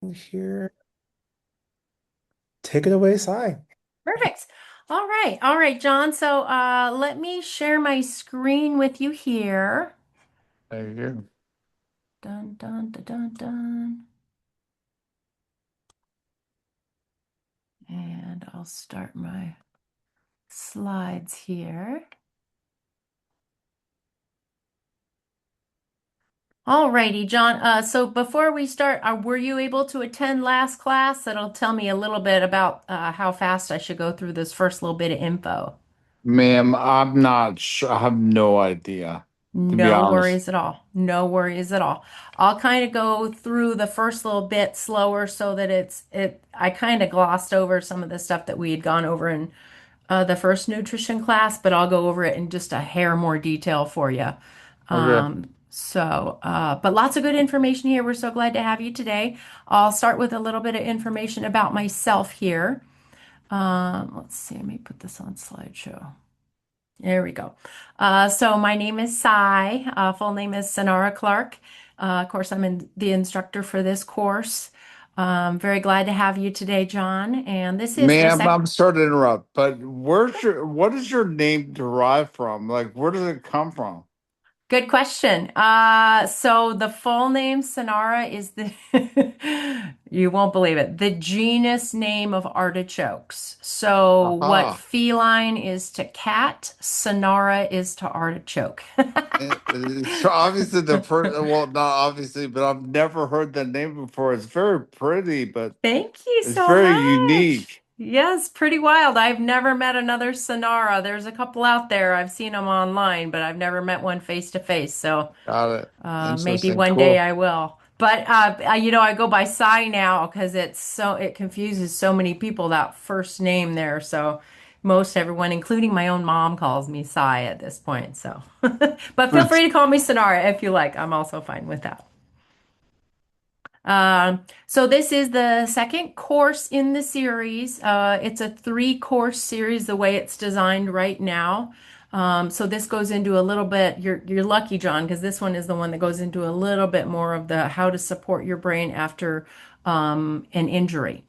Here. Take it away, Sai. Perfect. All right. All right, John. So let me share my screen with you here. There you go. Dun, dun, dun, dun, dun. And I'll start my slides here. All righty, John. So before we start, were you able to attend last class? That'll tell me a little bit about how fast I should go through this first little bit of info. Ma'am, I'm not sure. I have no idea, to be No honest. worries at all. No worries at all. I'll kind of go through the first little bit slower so that I kind of glossed over some of the stuff that we had gone over in the first nutrition class, but I'll go over it in just a hair more detail for you. Okay. But lots of good information here. We're so glad to have you today. I'll start with a little bit of information about myself here. Let's see, let me put this on slideshow. There we go. So my name is Sai. Full name is Sonara Clark. Of course, the instructor for this course. Very glad to have you today, John. And this is the Ma'am, second. I'm sorry to interrupt, but what is your name derived from? Like, where does it come from? Good question. So the full name Sonara is the you won't believe it, the genus name of artichokes. So what Aha. feline is to cat, Sonara is to artichoke. So obviously the first, well, not obviously, but I've never heard the name before. It's very pretty, but Thank you it's so very much. unique. Yes, pretty wild. I've never met another Sonara. There's a couple out there. I've seen them online, but I've never met one face to face. So Got it. maybe Interesting. one day Cool. I will. But I go by Sai now because it confuses so many people that first name there. So most everyone, including my own mom, calls me Sai at this point. So, but feel free to call me Sonara if you like. I'm also fine with that. So this is the second course in the series. It's a three-course series the way it's designed right now. So this goes into a little bit. You're lucky, John, because this one is the one that goes into a little bit more of the how to support your brain after an injury.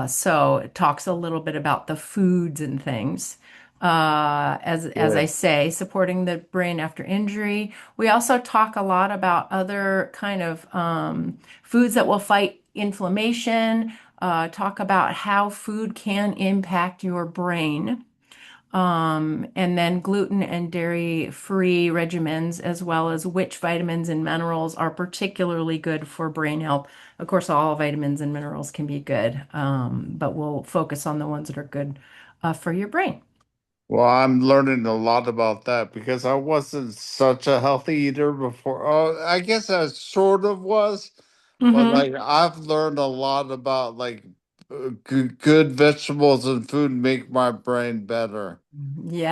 So it talks a little bit about the foods and things. As I Yeah. say, supporting the brain after injury. We also talk a lot about other kind of foods that will fight inflammation. Talk about how food can impact your brain. And then gluten and dairy-free regimens, as well as which vitamins and minerals are particularly good for brain health. Of course, all vitamins and minerals can be good, but we'll focus on the ones that are good for your brain. Well, I'm learning a lot about that because I wasn't such a healthy eater before. Oh, I guess I sort of was, but Hmm. like I've learned a lot about like good vegetables and food make my brain better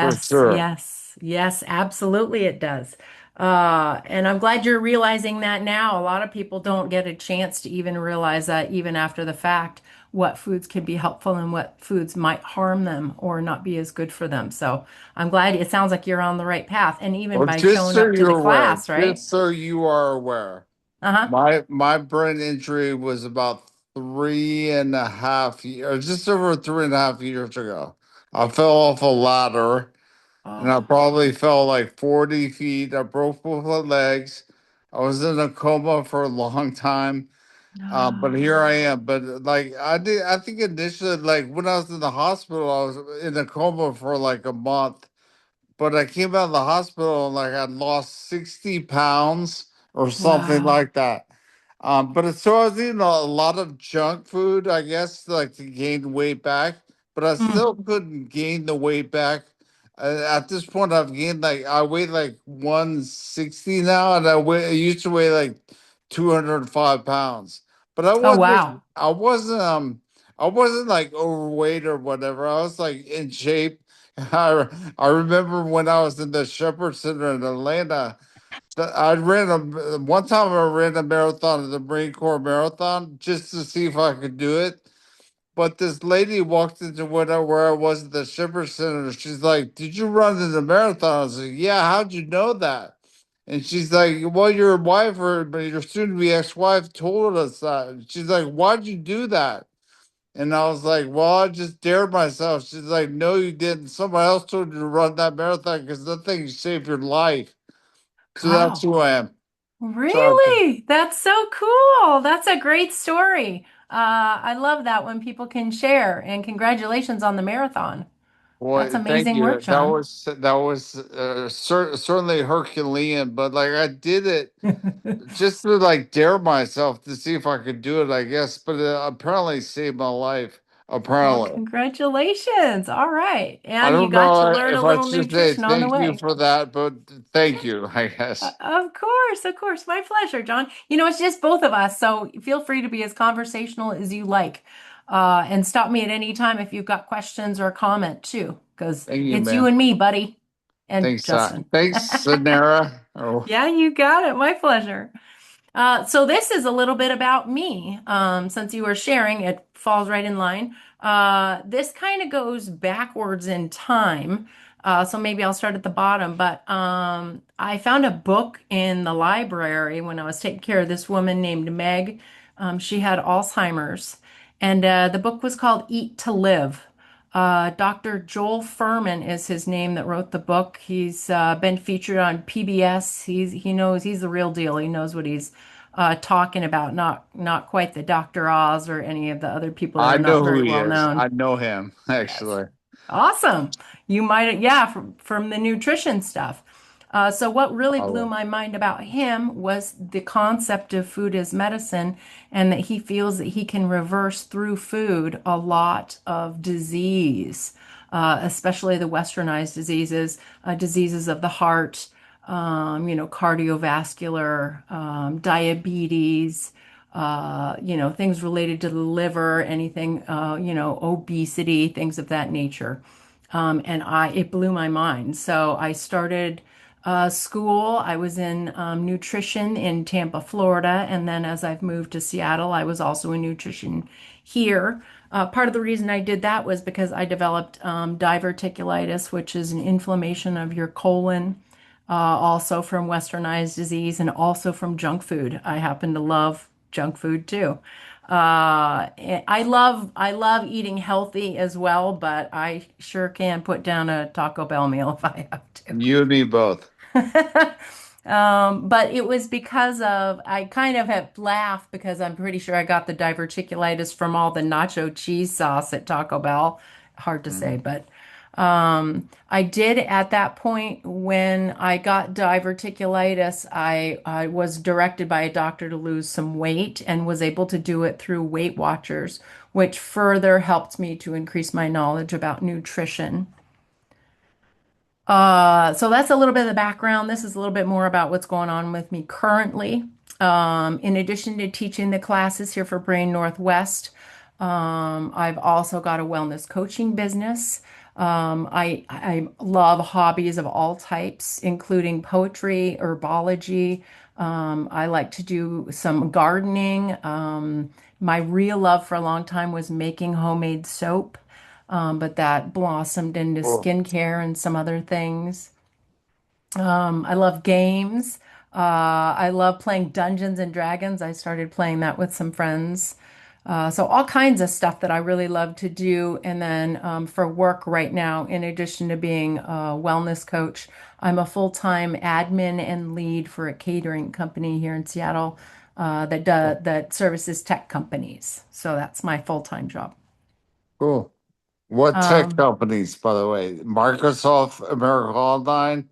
for Yes, sure. yes, yes, absolutely it does. And I'm glad you're realizing that now. A lot of people don't get a chance to even realize that even after the fact, what foods can be helpful and what foods might harm them or not be as good for them. So I'm glad it sounds like you're on the right path. And even Well, by just showing so up to the you're aware, class, right? just so you are aware, Uh-huh. my brain injury was about 3.5 years, just over 3.5 years ago. I fell off a ladder. And I Oh, probably fell like 40 feet. I broke both my legs. I was in a coma for a long time. But no. here I am. But like I think initially, like when I was in the hospital, I was in a coma for like a month. But I came out of the hospital and like I lost 60 pounds or something Wow. like that. But so I was eating a lot of junk food, I guess, like to gain weight back. But I Mm. still couldn't gain the weight back. At this point, I've gained like I weigh like 160 now, and I used to weigh like 205 pounds. But Oh, wow. I wasn't like overweight or whatever. I was like in shape. I remember when I was in the Shepherd Center in Atlanta. I ran a one time I ran a marathon, the Marine Corps marathon, just to see if I could do it. But this lady walked into where I was at the Shepherd Center. She's like, "Did you run in the marathon?" I was like, "Yeah, how'd you know that?" And she's like, well, your wife or your soon to be ex wife told us that. She's like, why'd you do that? And I was like, well, I just dared myself. She's like, no, you didn't. Somebody else told you to run that marathon because that thing saved your life. So that's Wow. who I am. Trying to, Really? That's so cool. That's a great story. I love that when people can share, and congratulations on the marathon. That's boy, thank amazing work, you. John. That was certainly Herculean, but like I did it just to like dare myself to see if I could do it, I guess. But it apparently saved my life. Well, Apparently. congratulations. All right. I And you don't got to know learn a if I little should say nutrition on the thank you way. for that, but thank you, I guess. Of course, of course. My pleasure, John. It's just both of us, so feel free to be as conversational as you like. And stop me at any time if you've got questions or comment too, because Thank you, it's you man. and me, buddy, and Justin. Thanks, Sonera. Oh, Yeah, you got it. My pleasure. So this is a little bit about me. Since you were sharing, it falls right in line. This kind of goes backwards in time. So maybe I'll start at the bottom. But I found a book in the library when I was taking care of this woman named Meg. She had Alzheimer's, and the book was called Eat to Live. Dr. Joel Furman is his name that wrote the book. He's been featured on PBS. He knows he's the real deal. He knows what he's talking about. Not quite the Dr. Oz or any of the other people that I are not know who very he well is. known. I know him, Yes. actually. Awesome. You might, yeah, from the nutrition stuff. So what really blew Oh, my mind about him was the concept of food as medicine, and that he feels that he can reverse through food a lot of disease, especially the westernized diseases, diseases of the heart, cardiovascular, diabetes, things related to the liver, anything, obesity, things of that nature. And it blew my mind. So I started school. I was in nutrition in Tampa, Florida. And then as I've moved to Seattle, I was also in nutrition here. Part of the reason I did that was because I developed diverticulitis, which is an inflammation of your colon, also from westernized disease and also from junk food. I happen to love junk food too. I love eating healthy as well, but I sure can put down a Taco Bell meal if I have to. you and me both. But it was because of, I kind of have laughed because I'm pretty sure I got the diverticulitis from all the nacho cheese sauce at Taco Bell. Hard to say, Mhm. but I did at that point when I got diverticulitis, I was directed by a doctor to lose some weight and was able to do it through Weight Watchers, which further helped me to increase my knowledge about nutrition. So that's a little bit of the background. This is a little bit more about what's going on with me currently. In addition to teaching the classes here for Brain Northwest, I've also got a wellness coaching business. I love hobbies of all types, including poetry, herbology. I like to do some gardening. My real love for a long time was making homemade soap, but that blossomed into Cool. skincare and some other things. I love games. I love playing Dungeons and Dragons. I started playing that with some friends. So all kinds of stuff that I really love to do. And then for work right now, in addition to being a wellness coach, I'm a full-time admin and lead for a catering company here in Seattle that services tech companies. So that's my full-time job. Cool. What tech Um, companies, by the way? Microsoft, America Online?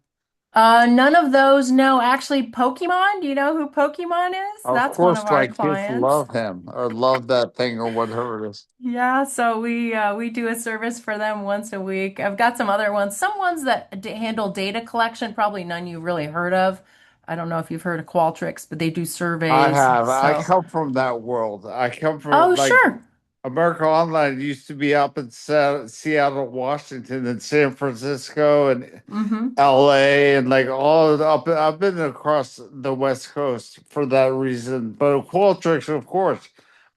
None of those. No, actually, Pokemon. Do you know who Pokemon is? Of That's one course, of our my kids clients. love him or love that thing or whatever it is. Yeah, so we do a service for them once a week. I've got some other ones, some ones that handle data collection, probably none you've really heard of. I don't know if you've heard of Qualtrics, but they do I surveys. have. I So, come from that world. I come from oh, like sure. America Online used to be up in Seattle, Washington, and San Francisco, and Mm-hmm. LA, and like up. I've been across the West Coast for that reason. But Qualtrics, of course.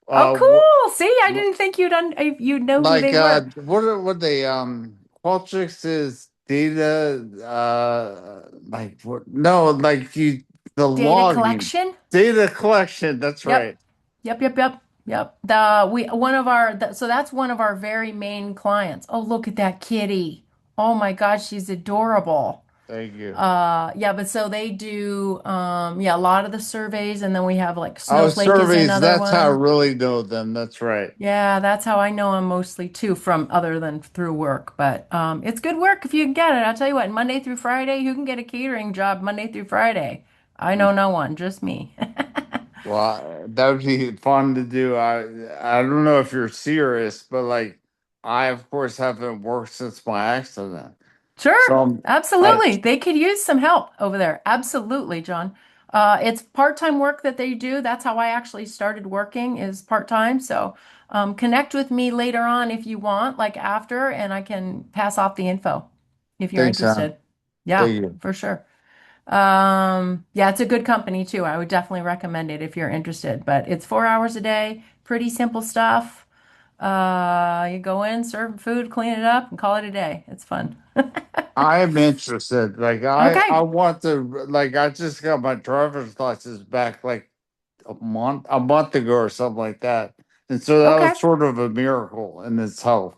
Oh, What, cool. See, I didn't think you'd know who like they were. what are they? Qualtrics is data, like what? No, like you, the Data logging, collection. data collection. That's Yep. right. Yep. The we one of our so that's one of our very main clients. Oh, look at that kitty. Oh my gosh, she's adorable. Thank you. Yeah, but so they do yeah, a lot of the surveys and then we have like Oh, Snowflake is surveys. another That's how I one. really know them. That's right. Yeah, that's how I know them mostly too, from other than through work. But it's good work if you can get it. I'll tell you what, Monday through Friday, you can get a catering job Monday through Friday. I know no one, just me. Well, that would be fun to do. I don't know if you're serious, but like I of course haven't worked since my accident. So Sure, I absolutely. They could use some help over there. Absolutely, John. It's part-time work that they do. That's how I actually started working is part-time. So connect with me later on if you want, like after, and I can pass off the info if you're think so. interested. Yeah, Thank you. for sure. Yeah, it's a good company too. I would definitely recommend it if you're interested. But it's 4 hours a day, pretty simple stuff. You go in, serve food, clean it up, and call it a day. It's fun. I am interested. Like I Okay. want to like I just got my driver's license back like a month ago or something like that. And so that Okay. was sort of a miracle in itself.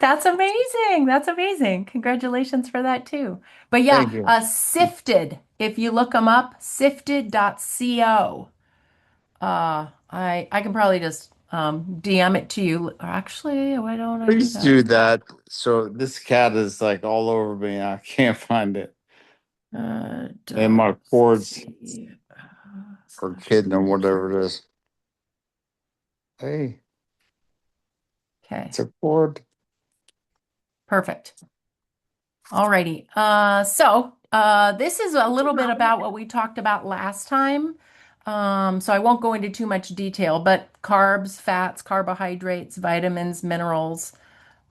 That's amazing. That's amazing. Congratulations for that too. But yeah, Thank you. Sifted, if you look them up, sifted.co. I can probably just DM it to you. Or actually, why don't I do Please that? do that. So this cat is like all over me. I can't find it. And Dot my cords C for slash kidding or sifted. whatever it is. Hey, Okay, it's a cord. perfect. Alrighty. This is a little bit about what we talked about last time. So I won't go into too much detail, but carbs, fats, carbohydrates, vitamins, minerals,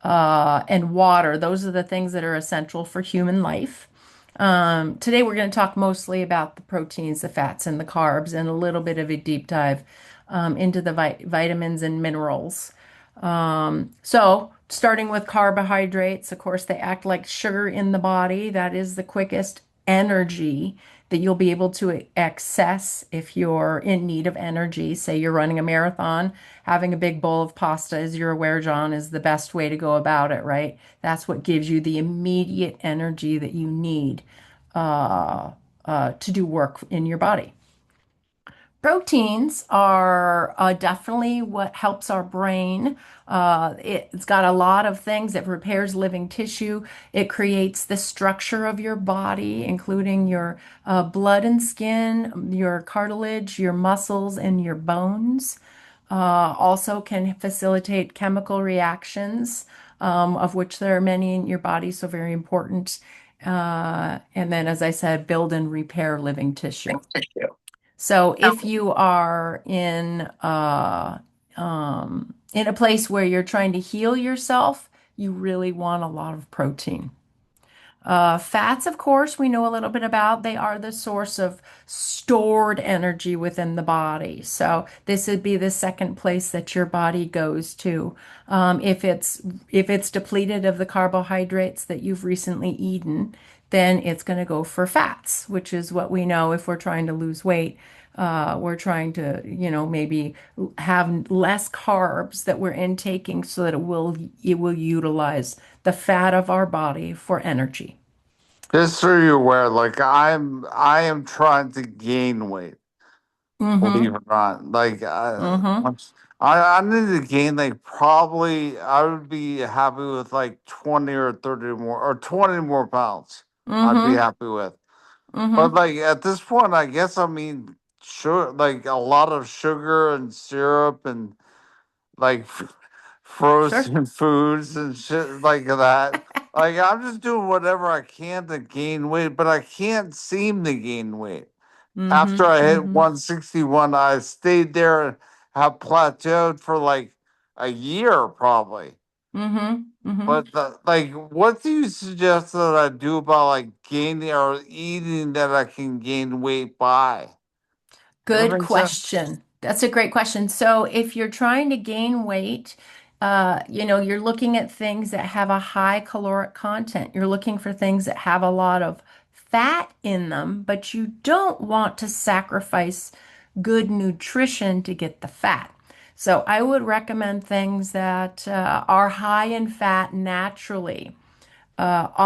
and water. Those are the things that are essential for human life. Today we're going to talk mostly about the proteins, the fats, and the carbs, and a little bit of a deep dive into the vitamins and minerals. Starting with carbohydrates, of course, they act like sugar in the body. That is the quickest energy that you'll be able to access if you're in need of energy. Say you're running a marathon, having a big bowl of pasta, as you're aware, John, is the best way to go about it, right? That's what gives you the immediate energy that you need uh, to do work in your body. Proteins are definitely what helps our brain. It's got a lot of things. It repairs living tissue. It creates the structure of your body, including your blood and skin, your cartilage, your muscles, and your bones. Also can facilitate chemical reactions, of which there are many in your body, so very important. And then, as I said, build and repair living tissue. So if you are in a place where you're trying to heal yourself, you really want a lot of protein. Fats, of course, we know a little bit about. They are the source of stored energy within the body. So this would be the second place that your body goes to. If it's depleted of the carbohydrates that you've recently eaten, then it's going to go for fats, which is what we know if we're trying to lose weight. We're trying to, maybe have less carbs that we're intaking so that it will utilize the fat of our body for energy. Just so you're aware, like I am trying to gain weight, believe it Mm-hmm. or not. Like Mm-hmm. I need to gain like probably I would be happy with like 20 or 30 more or 20 more pounds. I'd be Mm-hmm. happy with. But Mm-hmm. like at this point, I guess I mean sure like a lot of sugar and syrup and like Sure. frozen foods and shit like that. Like I'm just doing whatever I can to gain weight, but I can't seem to gain weight. After Mm-hmm. I hit Mm-hmm. 161, I stayed there and have plateaued for like a year probably. Mm-hmm. Mm-hmm. But like, what do you suggest that I do about like gaining or eating that I can gain weight by? Does that Good make sense? question. That's a great question. So if you're trying to gain weight, You're looking at things that have a high caloric content. You're looking for things that have a lot of fat in them, but you don't want to sacrifice good nutrition to get the fat. So I would recommend things that are high in fat naturally.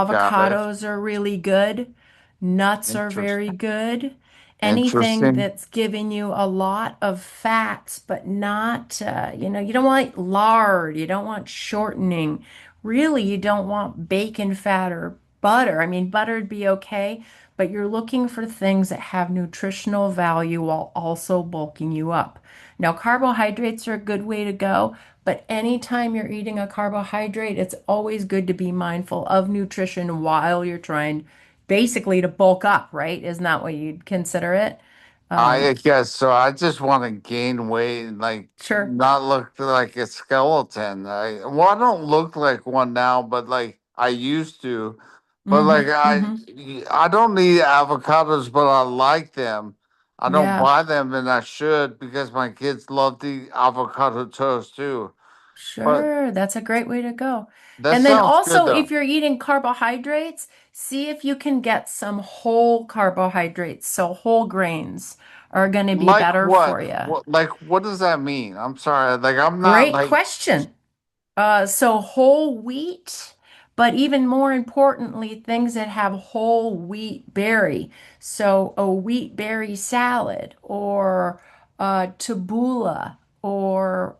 Got it. Avocados are really good. Nuts are very Interesting. good. Anything Interesting. that's giving you a lot of fats, but not, you don't want lard, you don't want shortening. Really, you don't want bacon fat or butter. I mean, butter'd be okay, but you're looking for things that have nutritional value while also bulking you up. Now, carbohydrates are a good way to go, but anytime you're eating a carbohydrate, it's always good to be mindful of nutrition while you're trying basically to bulk up, right? Isn't that what you'd consider it? I guess so. I just want to gain weight and like Sure. not look like a skeleton. I don't look like one now, but like I used to. But like Mm-hmm. Mm-hmm. I don't eat avocados, but I like them. I don't Yeah, buy them, and I should because my kids love to eat avocado toast too. But sure. That's a great way to go. that And then sounds good also, though. if you're eating carbohydrates, see if you can get some whole carbohydrates. So whole grains are going to be Like better what? for you. What does that mean? I'm sorry. Like I'm not Great like question. So whole wheat, but even more importantly, things that have whole wheat berry. So a wheat berry salad or tabbouleh or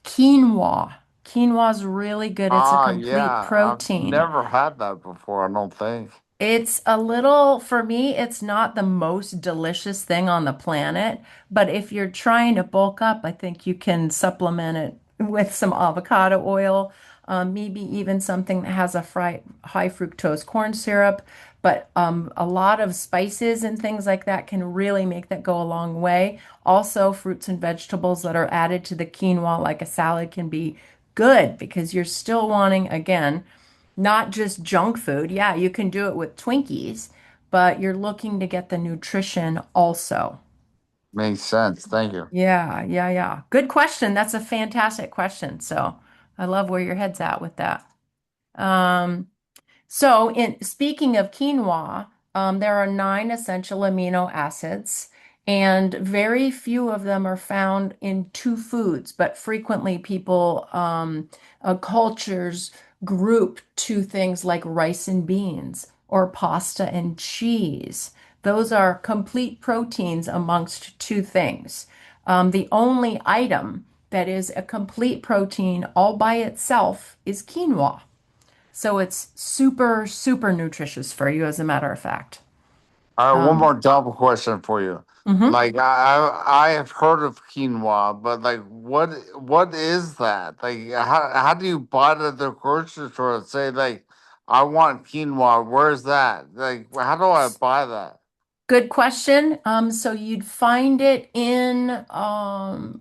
quinoa. Quinoa is really good. It's a complete yeah. I've protein. never had that before. I don't think. It's a little, for me, it's not the most delicious thing on the planet, but if you're trying to bulk up, I think you can supplement it with some avocado oil, maybe even something that has a high fructose corn syrup. But a lot of spices and things like that can really make that go a long way. Also, fruits and vegetables that are added to the quinoa, like a salad, can be good because you're still wanting, again, not just junk food. Yeah, you can do it with Twinkies, but you're looking to get the nutrition also. Makes sense. Thank you. Yeah, yeah, yeah. Good question. That's a fantastic question. So I love where your head's at with that. Um, so, in speaking of quinoa, there are 9 essential amino acids, and very few of them are found in two foods, but frequently cultures group two things like rice and beans or pasta and cheese. Those are complete proteins amongst two things. The only item that is a complete protein all by itself is quinoa. So it's super, super nutritious for you, as a matter of fact. All right, one Um, more double question for you. mhm. Like I have heard of quinoa, but like what is that? Like how do you buy it at the grocery store and say like I want quinoa? Where's that? Like how do I buy that? Good question. So you'd find it in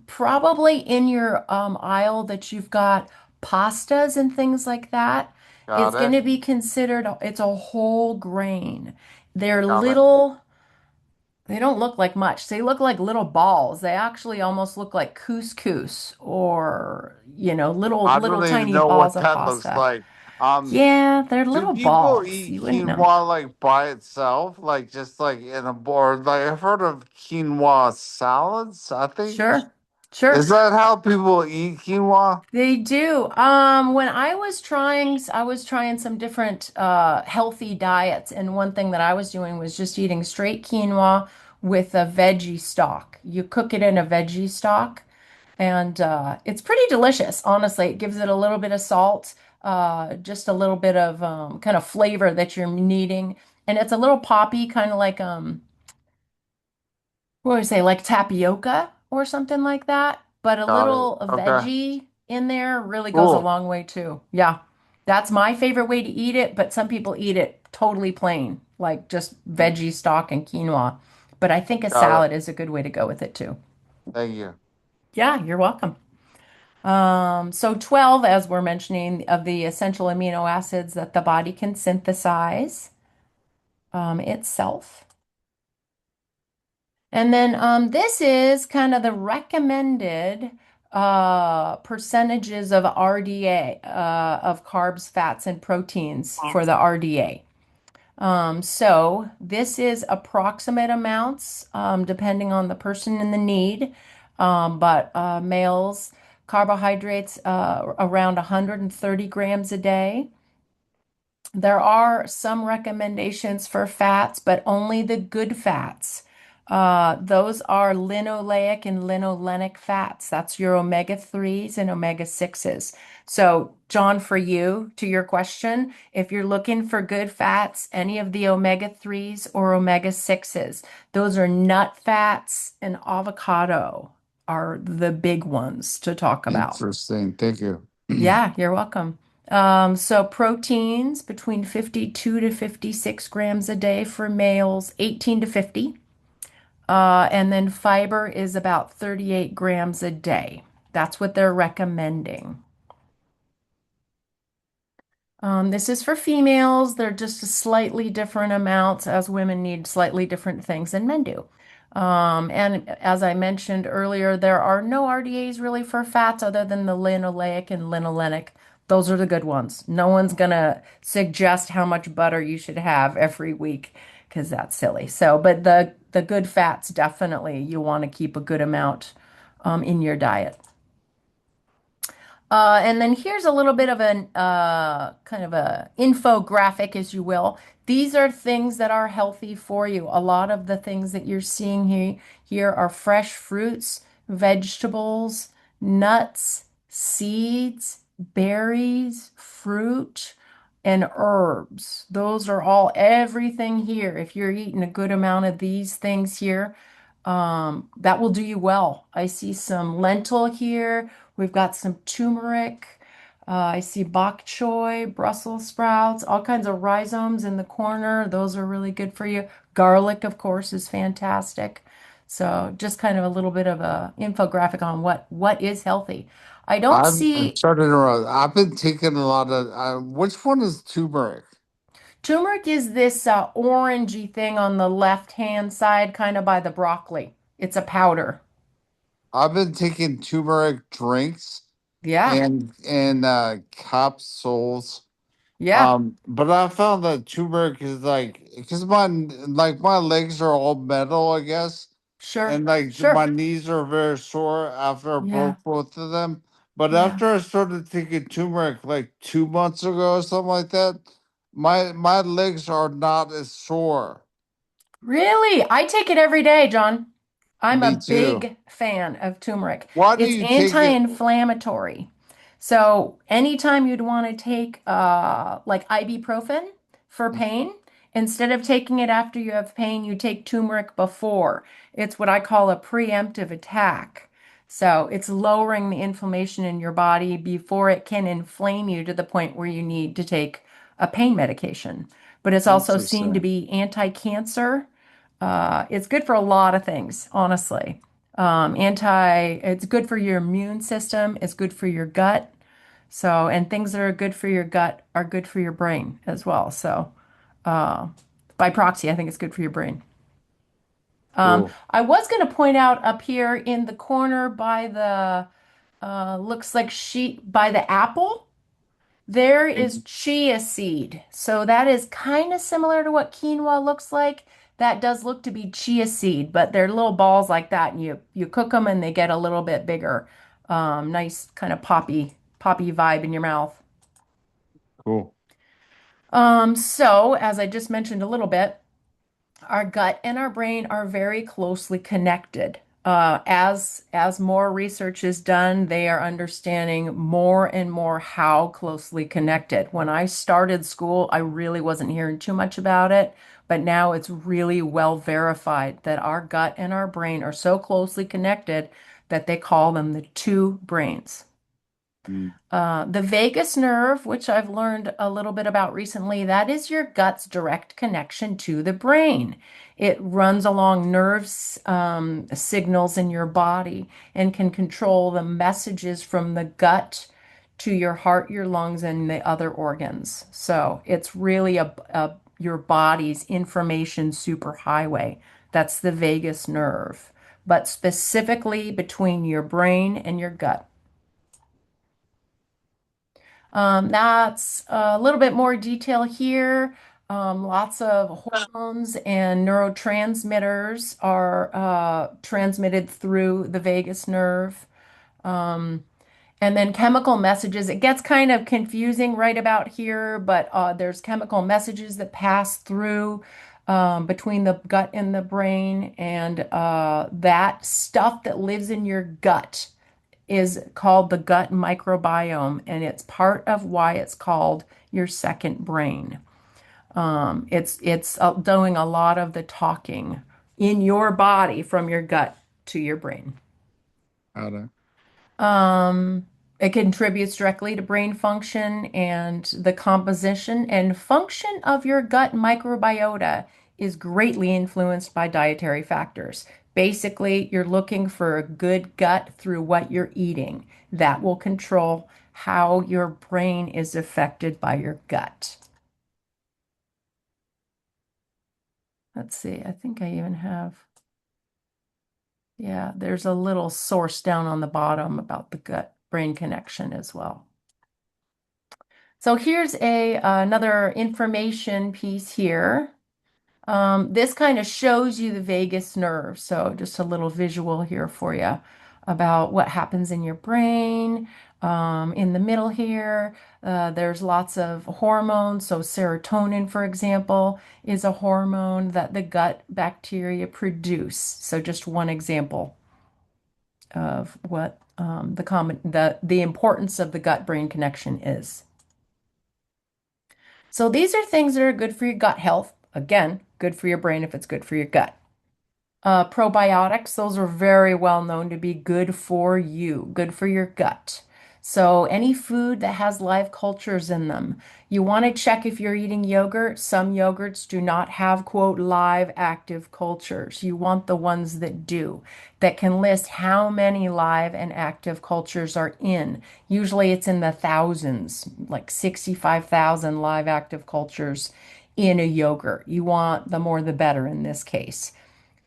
probably in your aisle that you've got pastas and things like that. Got It's going it. to be considered, it's a whole grain. They're Got it. little. They don't look like much. They look like little balls. They actually almost look like couscous or, little I don't little even tiny know balls what of that looks pasta. like. Yeah, they're Do little people balls. eat You wouldn't know. quinoa like by itself, like just like in a board? Like I've heard of quinoa salads. I think Sure. is Sure. that how people eat quinoa? They do. When I was trying some different healthy diets, and one thing that I was doing was just eating straight quinoa with a veggie stock. You cook it in a veggie stock, and it's pretty delicious, honestly. It gives it a little bit of salt, just a little bit of kind of flavor that you're needing, and it's a little poppy, kind of like what would I say, like tapioca or something like that. But a Got it. little Okay. veggie in there really goes a Cool. long way too. Yeah. That's my favorite way to eat it, but some people eat it totally plain, like just veggie stock and quinoa. But I think a Got it. salad is a good way to go with it too. Thank you. Yeah, you're welcome. So 12, as we're mentioning, of the essential amino acids that the body can synthesize itself. And then this is kind of the recommended. percentages of RDA, of carbs, fats, and proteins for the RDA. So this is approximate amounts, depending on the person and the need. But males, carbohydrates around 130 grams a day. There are some recommendations for fats, but only the good fats. Those are linoleic and linolenic fats. That's your omega 3s and omega 6s. So, John, for you, to your question, if you're looking for good fats, any of the omega 3s or omega 6s, those are nut fats and avocado are the big ones to talk about. Interesting. Thank you. Yeah, you're welcome. So proteins between 52 to 56 grams a day for males, 18 to 50. And then fiber is about 38 grams a day. That's what they're recommending. This is for females. They're just a slightly different amounts as women need slightly different things than men do. And as I mentioned earlier, there are no RDAs really for fats other than the linoleic and linolenic. Those are the good ones. No one's gonna suggest how much butter you should have every week because that's silly. So, but the good fats definitely you want to keep a good amount in your diet. And then here's a little bit of an kind of a infographic, as you will. These are things that are healthy for you. A lot of the things that you're seeing here are fresh fruits, vegetables, nuts, seeds, berries, fruit, and herbs. Those are all everything here. If you're eating a good amount of these things here, that will do you well. I see some lentil here. We've got some turmeric. I see bok choy, Brussels sprouts, all kinds of rhizomes in the corner. Those are really good for you. Garlic, of course, is fantastic. So just kind of a little bit of a infographic on what is healthy. I don't I'm see sorry to interrupt. I've been taking a lot of. Which one is turmeric? turmeric is this orangey thing on the left hand side, kind of by the broccoli. It's a powder. I've been taking turmeric drinks Yeah, and capsules. yeah, But I found that turmeric is like because my legs are all metal, I guess, sure, and like my sure. knees are very sore after I Yeah, broke both of them. But yeah. after I started taking turmeric like 2 months ago or something like that, my legs are not as sore. Really? I take it every day, John. I'm a Me too. big fan of turmeric. Why do It's you take it? anti-inflammatory. So anytime you'd want to take like ibuprofen for pain, instead of taking it after you have pain, you take turmeric before. It's what I call a preemptive attack. So it's lowering the inflammation in your body before it can inflame you to the point where you need to take a pain medication. But it's also seen to Interesting. be anti-cancer. It's good for a lot of things, honestly. It's good for your immune system. It's good for your gut. So, and things that are good for your gut are good for your brain as well. So, uh, by proxy, I think it's good for your brain. Cool. I was going to point out up here in the corner by the, looks like sheet by the apple. There is chia seed. So that is kind of similar to what quinoa looks like. That does look to be chia seed, but they're little balls like that, and you cook them and they get a little bit bigger. Nice kind of poppy vibe in your mouth. Cool. So as I just mentioned a little bit, our gut and our brain are very closely connected. As more research is done, they are understanding more and more how closely connected. When I started school, I really wasn't hearing too much about it, but now it's really well verified that our gut and our brain are so closely connected that they call them the two brains. Mm. The vagus nerve, which I've learned a little bit about recently, that is your gut's direct connection to the brain. It runs along nerves, signals in your body and can control the messages from the gut to your heart, your lungs, and the other organs. So it's really your body's information superhighway. That's the vagus nerve. but specifically between your brain and your gut. That's a little bit more detail here. Lots of hormones and neurotransmitters are transmitted through the vagus nerve. Um, and then chemical messages. It gets kind of confusing right about here, but there's chemical messages that pass through between the gut and the brain, and that stuff that lives in your gut is called the gut microbiome, and it's part of why it's called your second brain. It's doing a lot of the talking in your body from your gut to your brain. Got it. Um, it contributes directly to brain function and the composition and function of your gut microbiota is greatly influenced by dietary factors. Basically, you're looking for a good gut through what you're eating. That will control how your brain is affected by your gut. Let's see, I think I even have, yeah, there's a little source down on the bottom about the gut brain connection as well. So here's a another information piece here. This kind of shows you the vagus nerve. So just a little visual here for you about what happens in your brain. In the middle here, there's lots of hormones. So serotonin, for example, is a hormone that the gut bacteria produce. So just one example of what the importance of the gut-brain connection is. So these are things that are good for your gut health. Again, good for your brain if it's good for your gut. Probiotics, those are very well known to be good for you, good for your gut. So any food that has live cultures in them, you want to check if you're eating yogurt. Some yogurts do not have, quote, live active cultures. You want the ones that do, that can list how many live and active cultures are in. Usually it's in the thousands, like 65,000 live active cultures in a yogurt. You want the more the better in this case.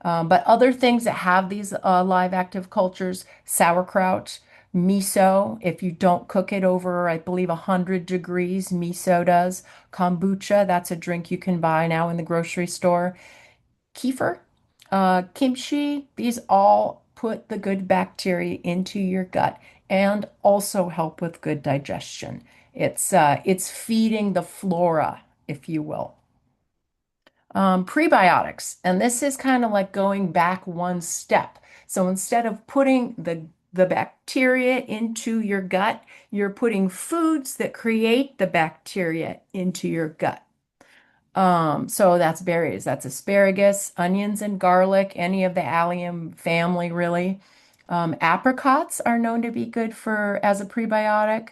But other things that have these live active cultures, sauerkraut, miso, if you don't cook it over, I believe, 100 degrees, miso does. Kombucha, that's a drink you can buy now in the grocery store. Kefir, kimchi, these all put the good bacteria into your gut and also help with good digestion. It's feeding the flora, if you will. Prebiotics, and this is kind of like going back one step. So instead of putting the bacteria into your gut, you're putting foods that create the bacteria into your gut. So that's berries, that's asparagus, onions and garlic, any of the allium family really. Apricots are known to be good for as a prebiotic.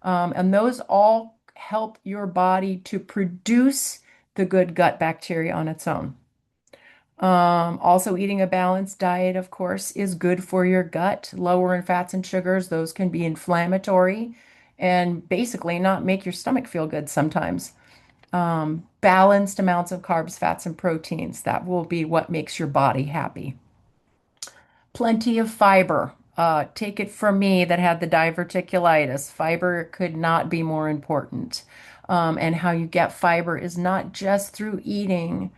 And those all help your body to produce the good gut bacteria on its own. Also, eating a balanced diet, of course, is good for your gut. Lower in fats and sugars, those can be inflammatory and basically not make your stomach feel good sometimes. Balanced amounts of carbs, fats, and proteins, that will be what makes your body happy. Plenty of fiber. Take it from me that had the diverticulitis. Fiber could not be more important. And how you get fiber is not just through eating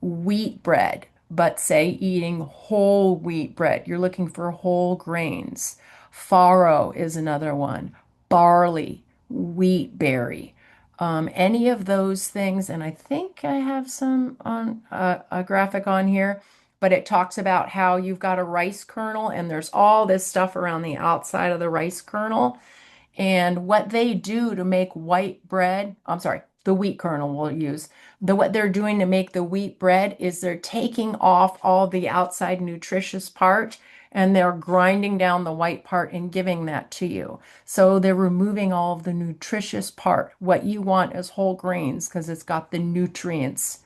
wheat bread, but say eating whole wheat bread. You're looking for whole grains. Farro is another one. Barley, wheat berry. Any of those things, and I think I have some on a graphic on here, but it talks about how you've got a rice kernel and there's all this stuff around the outside of the rice kernel. And what they do to make white bread, I'm sorry, the wheat kernel we'll use. What they're doing to make the wheat bread is they're taking off all the outside nutritious part and they're grinding down the white part and giving that to you. So they're removing all of the nutritious part. What you want is whole grains because it's got the nutrients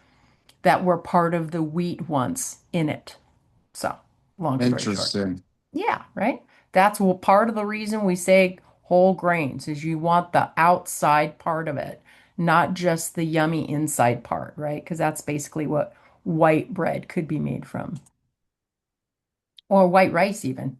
that were part of the wheat once in it. So, long story short. Interesting. Yeah, right. That's part of the reason we say whole grains is you want the outside part of it, not just the yummy inside part, right? Because that's basically what white bread could be made from. or white rice even.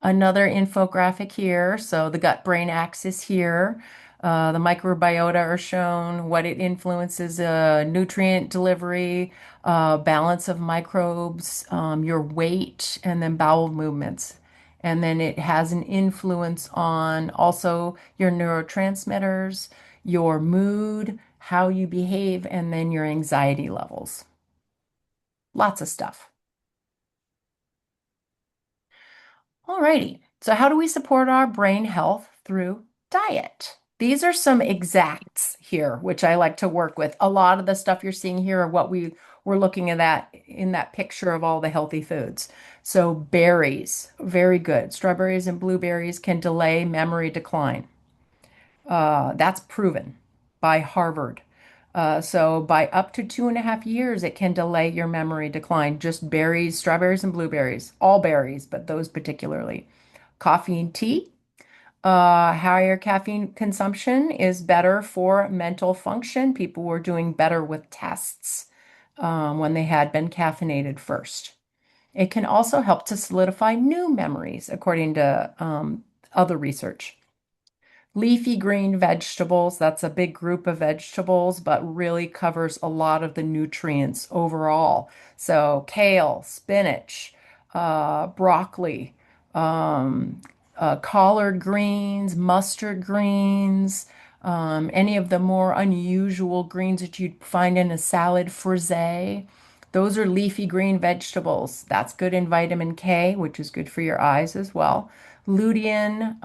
Another infographic here. So the gut-brain axis here. The microbiota are shown, what it influences, nutrient delivery, balance of microbes, your weight, and then bowel movements. And then it has an influence on also your neurotransmitters, your mood, how you behave, and then your anxiety levels. Lots of stuff. Alrighty. So how do we support our brain health through diet? These are some exacts here, which I like to work with. A lot of the stuff you're seeing here are what we were looking at that in that picture of all the healthy foods. So berries, very good. Strawberries and blueberries can delay memory decline. That's proven by Harvard. So by up to 2.5 years, it can delay your memory decline. Just berries, strawberries, and blueberries, all berries, but those particularly. Coffee and tea. Higher caffeine consumption is better for mental function. People were doing better with tests when they had been caffeinated first. It can also help to solidify new memories, according to other research. Leafy green vegetables, that's a big group of vegetables, but really covers a lot of the nutrients overall. So, kale, spinach, broccoli, um, collard greens, mustard greens, any of the more unusual greens that you'd find in a salad, frisee. Those are leafy green vegetables. That's good in vitamin K, which is good for your eyes as well. Lutein,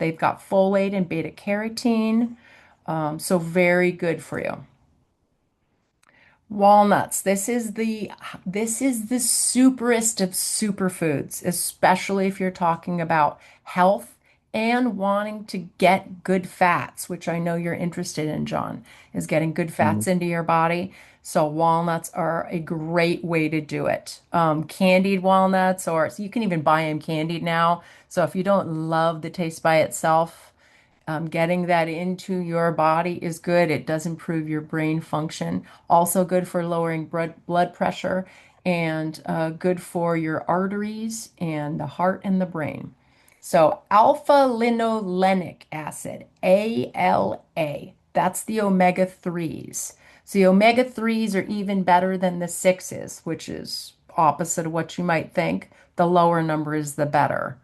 they've got folate and beta carotene, so very good for you. Walnuts. This is the superest of superfoods, especially if you're talking about health and wanting to get good fats, which I know you're interested in, John, is getting good fats into your body. So walnuts are a great way to do it. Candied walnuts, or so you can even buy them candied now. So if you don't love the taste by itself, getting that into your body is good. It does improve your brain function. Also good for lowering blood pressure and good for your arteries and the heart and the brain. So alpha linolenic acid, ALA, that's the omega 3s. So the omega 3s are even better than the 6s, which is opposite of what you might think. The lower number is the better.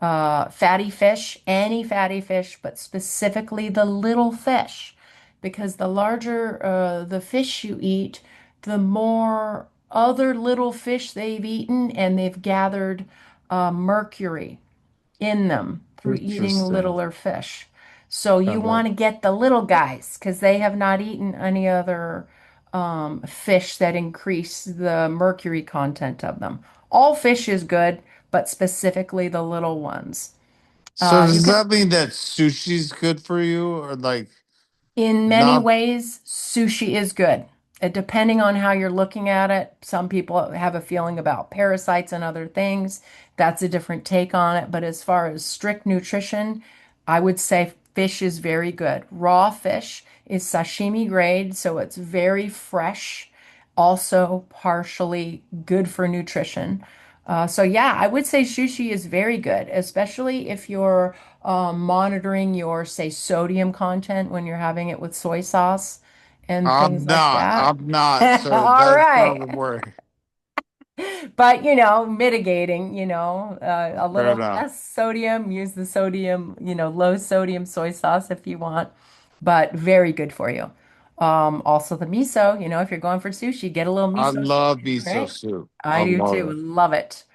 Fatty fish, any fatty fish, but specifically the little fish, because the larger the fish you eat, the more other little fish they've eaten, and they've gathered mercury in them through eating Interesting. littler fish. So you Got it. want to get the little guys because they have not eaten any other fish that increase the mercury content of them. All fish is good, but specifically the little ones. So You does can that mean that sushi's good for you, or like In many not? ways, sushi is good. Depending on how you're looking at it, some people have a feeling about parasites and other things. That's a different take on it. But as far as strict nutrition, I would say fish is very good. Raw fish is sashimi grade, so it's very fresh, also partially good for nutrition. So yeah, I would say sushi is very good, especially if you're monitoring your, say, sodium content when you're having it with soy sauce and things I'm like not. that. I'm not. So All that's not right. the word. But, mitigating, a Fair little enough. less sodium, use the sodium, low sodium soy sauce if you want, but very good for you. Also the miso, if you're going for sushi, get a little I miso love soup, miso right? soup. I I do love too. it. Love it.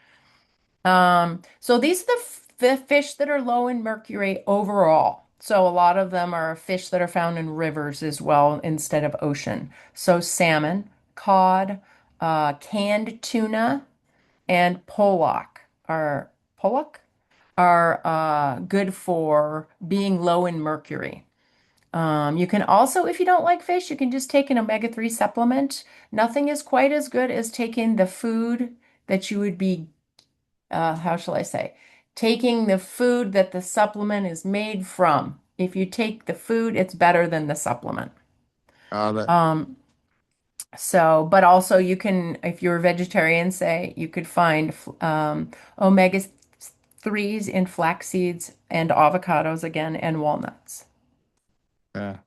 So these are the fish that are low in mercury overall. So a lot of them are fish that are found in rivers as well instead of ocean. So salmon, cod, canned tuna, and pollock are good for being low in mercury. You can also, if you don't like fish, you can just take an omega-3 supplement. Nothing is quite as good as taking the food that you would be how shall I say, taking the food that the supplement is made from. If you take the food, it's better than the supplement. Got it. Um, So, but also you can, if you're a vegetarian, say, you could find omega 3s in flax seeds and avocados again and walnuts. Yeah.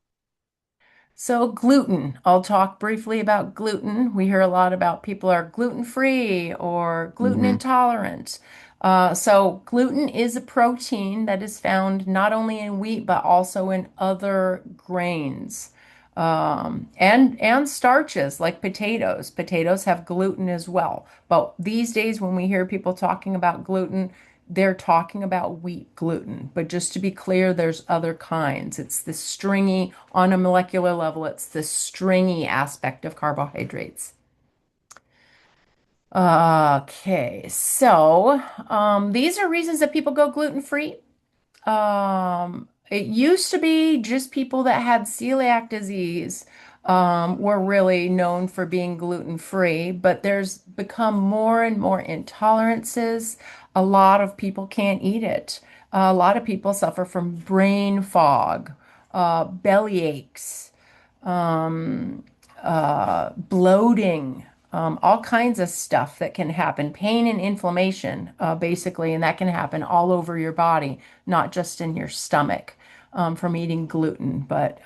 So, gluten. I'll talk briefly about gluten. We hear a lot about people are gluten-free or gluten Hmm. intolerant. So, gluten is a protein that is found not only in wheat but also in other grains and starches like potatoes. Potatoes have gluten as well. But these days, when we hear people talking about gluten, they're talking about wheat gluten, but just to be clear, there's other kinds. It's the stringy, on a molecular level, it's the stringy aspect of carbohydrates. Okay, so these are reasons that people go gluten-free. It used to be just people that had celiac disease were really known for being gluten-free, but there's become more and more intolerances. A lot of people can't eat it. A lot of people suffer from brain fog, belly aches, um, bloating, all kinds of stuff that can happen, pain and inflammation, basically, and that can happen all over your body, not just in your stomach, from eating gluten. But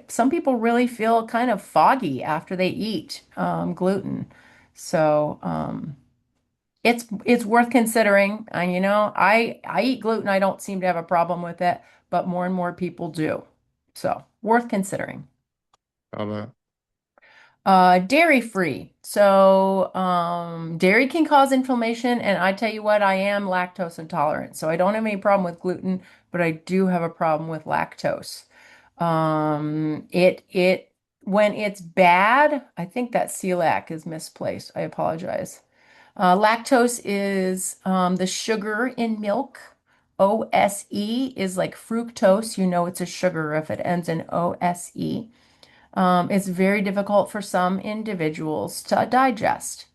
some people really feel kind of foggy after they eat gluten. So it's worth considering. And I eat gluten. I don't seem to have a problem with it, but more and more people do. So worth considering. Got it. Dairy free. So, dairy can cause inflammation, and I tell you what, I am lactose intolerant. So I don't have any problem with gluten, but I do have a problem with lactose. It when it's bad, I think that celiac is misplaced. I apologize. Lactose is the sugar in milk. OSE is like fructose. You know it's a sugar if it ends in OSE. It's very difficult for some individuals to digest.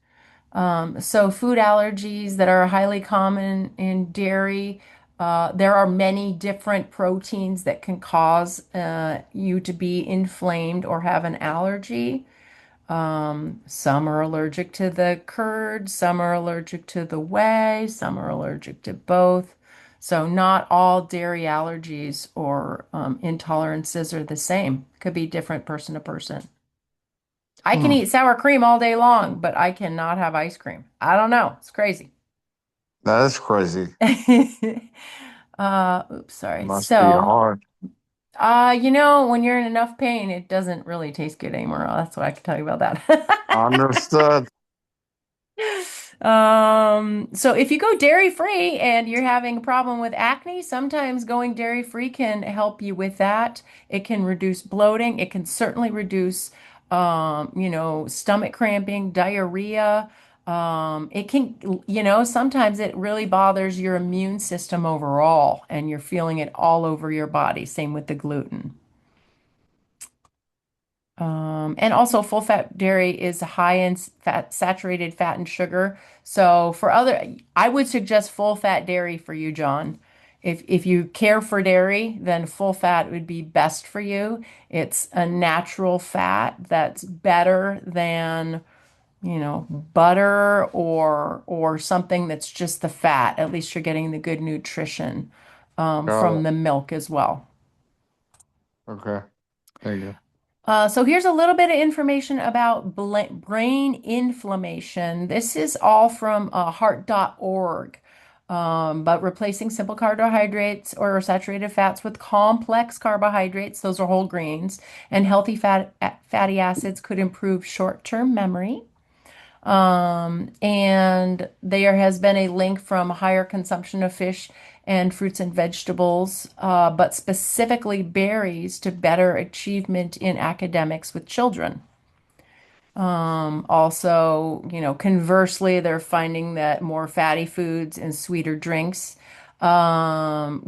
So, food allergies that are highly common in dairy, there are many different proteins that can cause you to be inflamed or have an allergy. Some are allergic to the curd, some are allergic to the whey, some are allergic to both. So, not all dairy allergies or intolerances are the same. Could be different person to person. I can Hmm. eat sour cream all day long, but I cannot have ice cream. I don't know. It's crazy. That is crazy. Oops, sorry. Must be So, hard. when you're in enough pain, it doesn't really taste good anymore. That's what I can tell you about that. Understood. So if you go dairy free and you're having a problem with acne, sometimes going dairy free can help you with that. It can reduce bloating. It can certainly reduce, stomach cramping, diarrhea. It can, sometimes it really bothers your immune system overall, and you're feeling it all over your body. Same with the gluten. And also full fat dairy is high in fat, saturated fat and sugar. So I would suggest full fat dairy for you, John. If you care for dairy, then full fat would be best for you. It's a natural fat that's better than, butter or something that's just the fat. At least you're getting the good nutrition Got from it. the milk as well. Okay. Thank you. So here's a little bit of information about brain inflammation. This is all from heart.org. But replacing simple carbohydrates or saturated fats with complex carbohydrates, those are whole grains, and healthy fatty acids could improve short-term memory. And there has been a link from higher consumption of fish and fruits and vegetables, but specifically berries to better achievement in academics with children. Also, conversely, they're finding that more fatty foods and sweeter drinks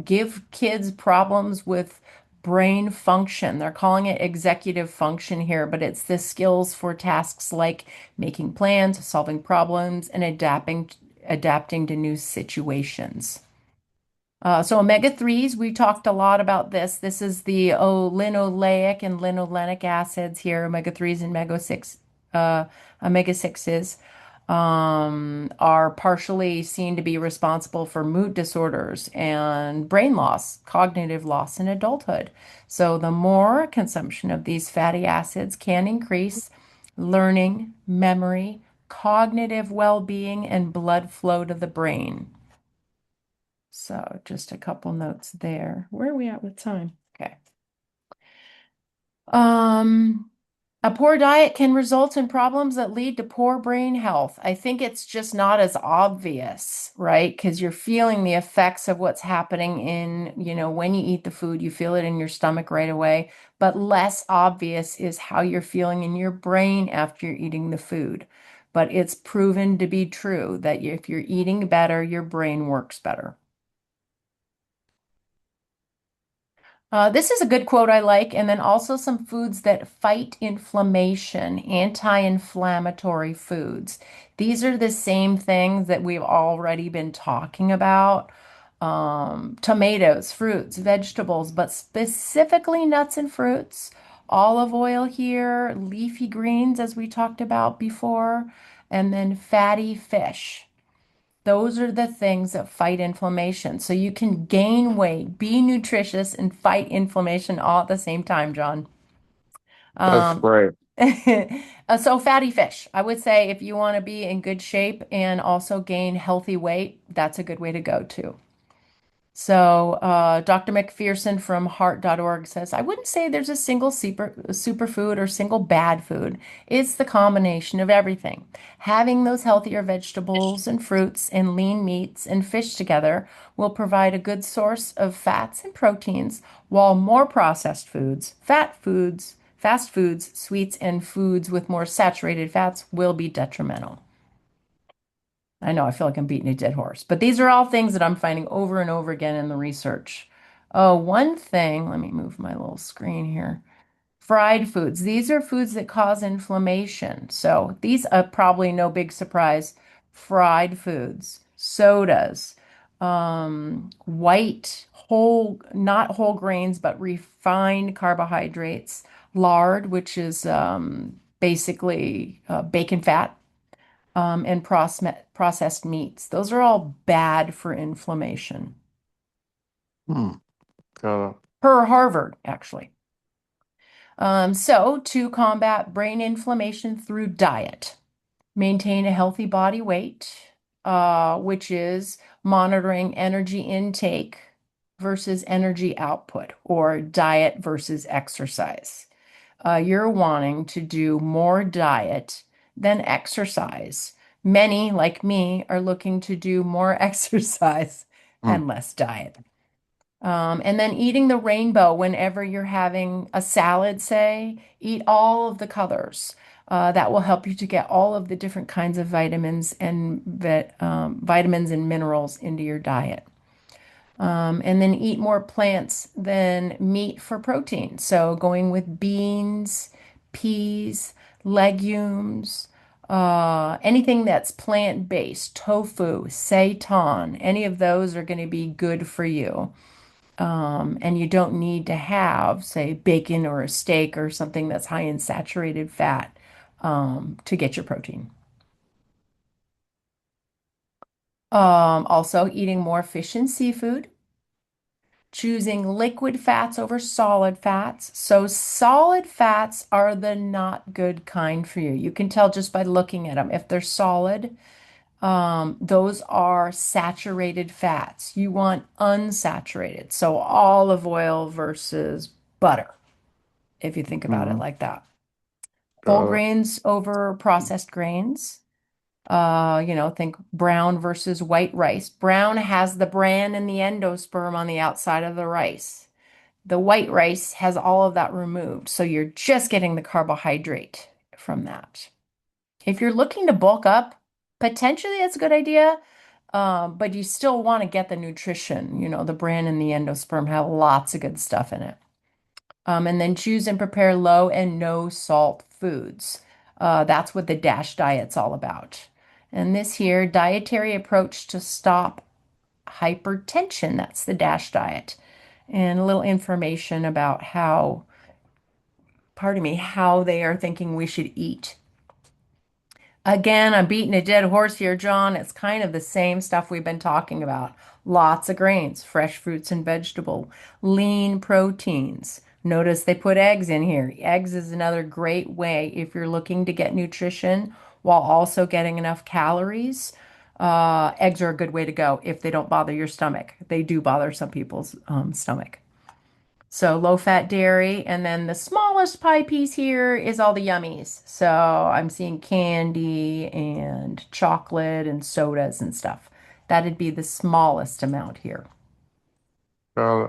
give kids problems with brain function. They're calling it executive function here, but it's the skills for tasks like making plans, solving problems, and adapting to new situations. So omega 3s, we talked a lot about this. This is the linoleic and linolenic acids here, omega 3s and omega 6 omega 6s, are partially seen to be responsible for mood disorders and brain loss, cognitive loss in adulthood. So, the more consumption of these fatty acids can increase learning, memory, cognitive well being, and blood flow to the brain. So, just a couple notes there. Where are we at with time? Okay. Um, a poor diet can result in problems that lead to poor brain health. I think it's just not as obvious, right? Because you're feeling the effects of what's happening when you eat the food, you feel it in your stomach right away. But less obvious is how you're feeling in your brain after you're eating the food. But it's proven to be true that if you're eating better, your brain works better. This is a good quote I like, and then also some foods that fight inflammation, anti-inflammatory foods. These are the same things that we've already been talking about. Tomatoes, fruits, vegetables, but specifically nuts and fruits, olive oil here, leafy greens, as we talked about before, and then fatty fish. Those are the things that fight inflammation. So you can gain weight, be nutritious, and fight inflammation all at the same time, John. That's Um, great. so fatty fish. I would say if you want to be in good shape and also gain healthy weight, that's a good way to go too. So, Dr. McPherson from heart.org says, I wouldn't say there's a single superfood or single bad food. It's the combination of everything. Having those healthier vegetables and fruits and lean meats and fish together will provide a good source of fats and proteins, while more processed foods, fast foods, sweets, and foods with more saturated fats will be detrimental. I know I feel like I'm beating a dead horse, but these are all things that I'm finding over and over again in the research. Oh, one thing, let me move my little screen here. Fried foods. These are foods that cause inflammation. So these are probably no big surprise. Fried foods, sodas, not whole grains, but refined carbohydrates, lard, which is basically bacon fat, and processed meats. Those are all bad for inflammation, Hmm. Got it. per Harvard, actually. So, to combat brain inflammation through diet, maintain a healthy body weight, which is monitoring energy intake versus energy output, or diet versus exercise. You're wanting to do more diet than exercise. Many, like me, are looking to do more exercise Hmm. and less diet. And then eating the rainbow whenever you're having a salad, say, eat all of the colors. That will help you to get all of the different kinds of vitamins and minerals into your diet. And then eat more plants than meat for protein. So going with beans, peas, legumes, anything that's plant-based, tofu, seitan, any of those are going to be good for you. And you don't need to have, say, bacon or a steak or something that's high in saturated fat, to get your protein. Also, eating more fish and seafood, choosing liquid fats over solid fats. So, solid fats are the not good kind for you. You can tell just by looking at them. If they're solid, those are saturated fats. You want unsaturated. So, olive oil versus butter, if you think about it Hmm. like that. Whole Got it. grains over processed grains. Think brown versus white rice. Brown has the bran and the endosperm on the outside of the rice. The white rice has all of that removed, so you're just getting the carbohydrate from that. If you're looking to bulk up, potentially that's a good idea, but you still want to get the nutrition. The bran and the endosperm have lots of good stuff in it. And then choose and prepare low and no salt foods. That's what the DASH diet's all about. And this here, dietary approach to stop hypertension. That's the DASH diet. And a little information about how they are thinking we should eat. Again, I'm beating a dead horse here, John. It's kind of the same stuff we've been talking about. Lots of grains, fresh fruits and vegetable, lean proteins. Notice they put eggs in here. Eggs is another great way if you're looking to get nutrition while also getting enough calories. Eggs are a good way to go if they don't bother your stomach. They do bother some people's stomach. So low fat dairy. And then the smallest pie piece here is all the yummies. So I'm seeing candy and chocolate and sodas and stuff. That'd be the smallest amount here. Uh,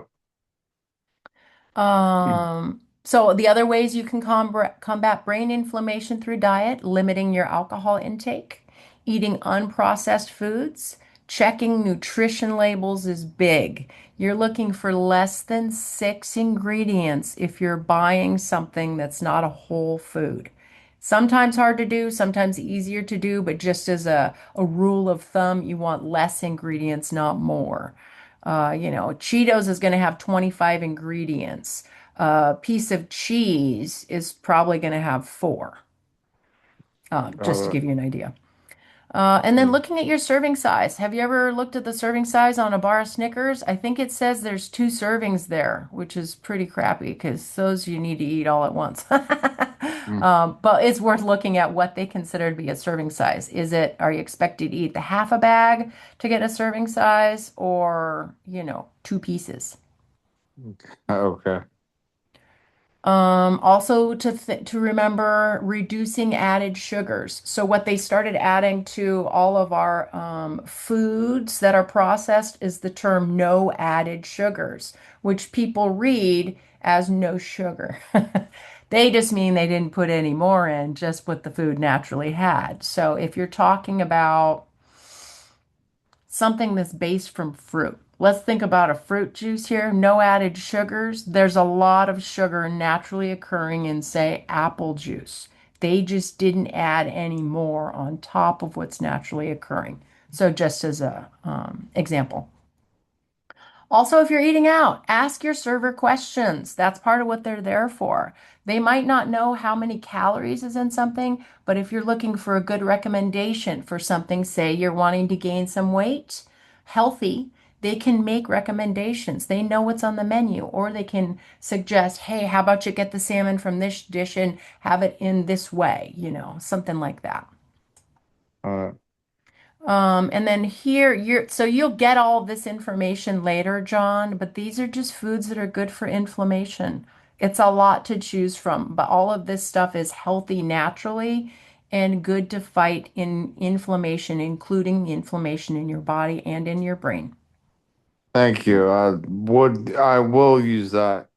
So the other ways you can combat brain inflammation through diet, limiting your alcohol intake, eating unprocessed foods, checking nutrition labels is big. You're looking for less than 6 ingredients if you're buying something that's not a whole food. Sometimes hard to do, sometimes easier to do, but just as a rule of thumb, you want less ingredients, not more. Cheetos is going to have 25 ingredients. A piece of cheese is probably going to have four, just to uh, give you an idea. And then looking at your serving size. Have you ever looked at the serving size on a bar of Snickers? I think it says there's 2 servings there, which is pretty crappy because those you need to eat all at once. But it's worth looking at what they consider to be a serving size. Are you expected to eat the half a bag to get a serving size or, 2 pieces? okay. Also to remember reducing added sugars. So what they started adding to all of our foods that are processed is the term no added sugars, which people read as no sugar. They just mean they didn't put any more in, just what the food naturally had. So if you're talking about something that's based from fruit. Let's think about a fruit juice here. No added sugars. There's a lot of sugar naturally occurring in, say, apple juice. They just didn't add any more on top of what's naturally occurring. So just as a example. Also, if you're eating out, ask your server questions. That's part of what they're there for. They might not know how many calories is in something, but if you're looking for a good recommendation for something, say you're wanting to gain some weight, healthy, they can make recommendations. They know what's on the menu, or they can suggest, hey, how about you get the salmon from this dish and have it in this way, something like that. Uh, And then here you'll get all this information later, John, but these are just foods that are good for inflammation. It's a lot to choose from, but all of this stuff is healthy naturally and good to fight in inflammation, including the inflammation in your body and in your brain. thank you. I will use that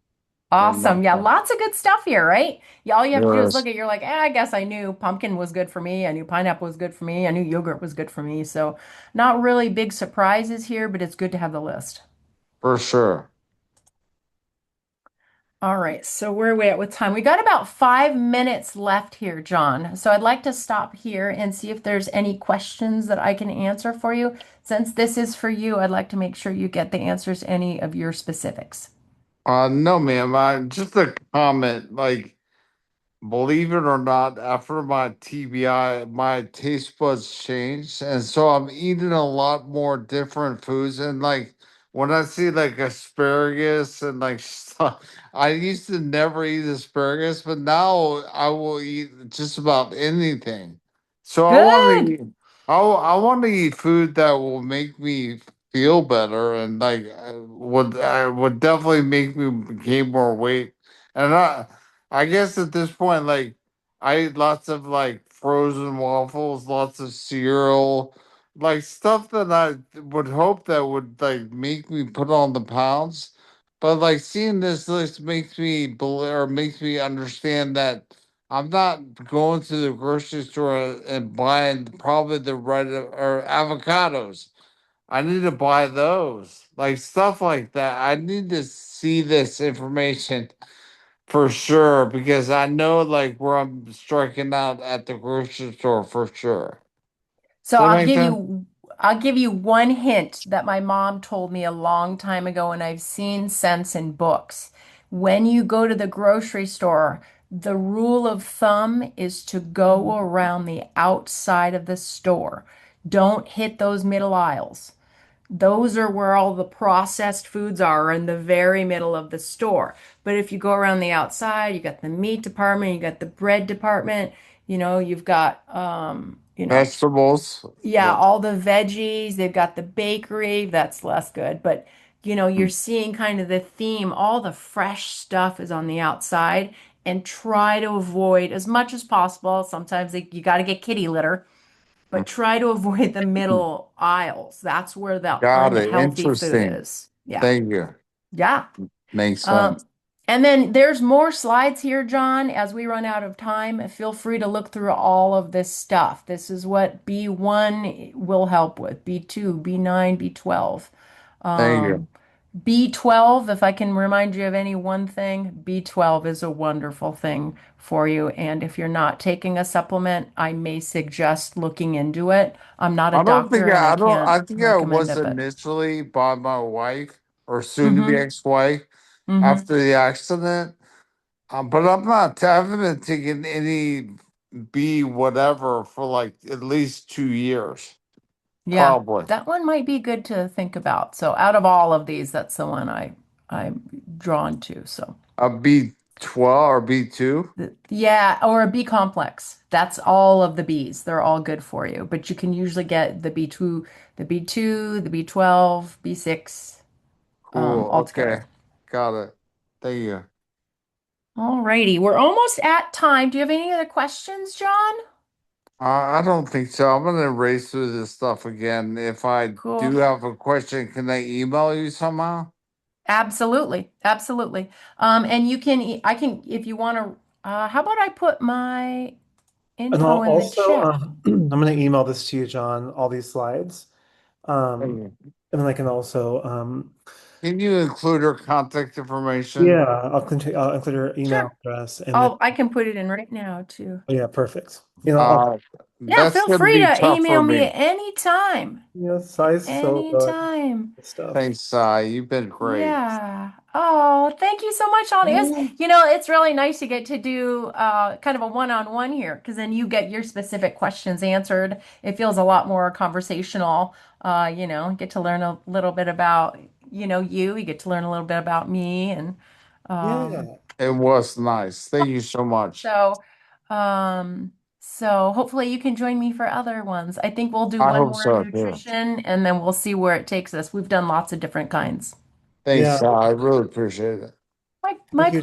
in my Awesome. Yeah, lots of good stuff here, right? Yeah, all you have to do is yours look at, you're like, I guess I knew pumpkin was good for me. I knew pineapple was good for me. I knew yogurt was good for me. So not really big surprises here, but it's good to have the list. for sure. All right, so where are we at with time? We got about 5 minutes left here, John. So I'd like to stop here and see if there's any questions that I can answer for you. Since this is for you, I'd like to make sure you get the answers to any of your specifics. No, ma'am. Just a comment. Like, believe it or not, after my TBI, my taste buds changed, and so I'm eating a lot more different foods. And like when I see like asparagus and like stuff, I used to never eat asparagus, but now I will eat just about anything. So I want to Good. eat. I want to eat food that will make me feel better and like would definitely make me gain more weight. And I guess at this point, like I eat lots of like frozen waffles, lots of cereal, like stuff that I would hope that would like make me put on the pounds. But like seeing this list makes me believe or makes me understand that I'm not going to the grocery store and buying probably the right or avocados. I need to buy those, like stuff like that. I need to see this information for sure, because I know like where I'm striking out at the grocery store for sure. So Does that make sense? I'll give you one hint that my mom told me a long time ago and I've seen since in books. When you go to the grocery store, The rule of thumb is to go around the outside of the store. Don't hit those middle aisles. Those are where all the processed foods are in the very middle of the store. But if you go around the outside, you got the meat department, you got the bread department, you've got Vegetables. yeah, all the veggies, they've got the bakery, that's less good, but you're seeing kind of the theme, all the fresh stuff is on the outside and try to avoid as much as possible. Sometimes you got to get kitty litter, but try to avoid the middle aisles. That's where the Got it. unhealthy food Interesting. is. Yeah. Thank you. Yeah. Makes Um, sense. and then there's more slides here, John. As we run out of time, feel free to look through all of this stuff. This is what B1 will help with, B2, B9, B12. Thank you. B12, if I can remind you of any one thing, B12 is a wonderful thing for you. And if you're not taking a supplement, I may suggest looking into it. I'm not a I don't think doctor and I I don't can't I think I recommend was it, but initially by my wife or soon to be mm-hmm, ex-wife mm-hmm. after the accident. But I haven't been taking any B whatever for like at least 2 years. Yeah, Probably. that one might be good to think about. So out of all of these, that's the one I'm drawn to. So A B12 or B2. yeah, or a B complex. That's all of the Bs. They're all good for you, but you can usually get the B2, the B12, B6 Cool. all together. Okay. Got it. Thank you. All righty, we're almost at time. Do you have any other questions, John? I don't think so. I'm gonna race through this stuff again. If I do Cool. have a question, can I email you somehow? Absolutely. Absolutely. And I can, if you want to, how about I put my And I'll info in the also, chat? I'm going to email this to you, John, all these slides. Thank Um, you. and then I can also, Can you include her contact information? yeah, I'll include your email Sure. address and then, Oh, I can put it in right now too. oh, yeah, perfect. I'll, Uh, Yeah, that's feel gonna free be to tough for email me me. at any time. size is so good. Anytime. Good stuff. Thanks, Sai. You've been great. Yeah. Oh, thank you so much, Ollie. It's really nice to get to do kind of a one-on-one here because then you get your specific questions answered. It feels a lot more conversational. Get to learn a little bit about, you get to learn a little bit about me and um Yeah. It was nice. Thank you so much. so so hopefully you can join me for other ones. I think we'll do I one hope more on so too. nutrition and then we'll see where it takes us. We've done lots of different kinds. Thanks, Yeah. Sai. I really appreciate it. My Thank you.